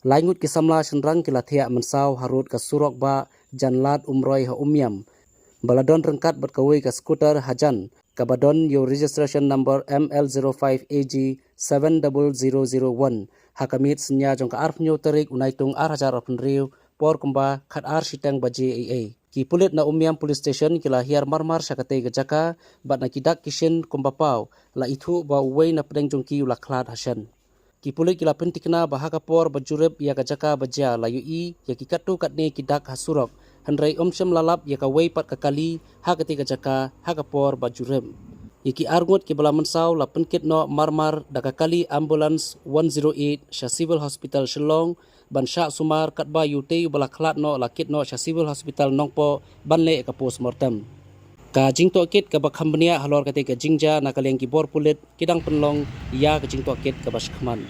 Laingut kisamla senrang kila thea mensau harut ka surok ba janlat umroi ha umyam. Baladon rengkat berkawai ka skuter hajan. Kabadon your registration number ML05AG 70001. Hakamit senya jong ka arf nyo tarik unaitung hajar riu por kumba khat ar sitang ba JAA. Ki pulit na umyam police station kila hiar marmar syakate gajaka bat na kidak kishin kumba pau la ithu ba uway na pedeng jongki ula klat hasan. Ki pulit kila pentikna bahaka por bajurep ya gajaka baja layu i ya ki katu katne kidak hasurok handrai omsem lalap ya ka way pat kakali ha ketiga jaka ha kapor bajurep. Iki arngut ki bala mensau la penkit no marmar dakakali ambulance 108 Shah Civil Hospital Shillong ban Shah Sumar katba yute bala klat no lakit no Shah Civil Hospital Nongpo ban le ka postmortem. Ka jingto kit ka bakhambnia halor kate ka jingja nakaleng ki bor pulit kidang penlong ya ka jingto kit ka baskhaman.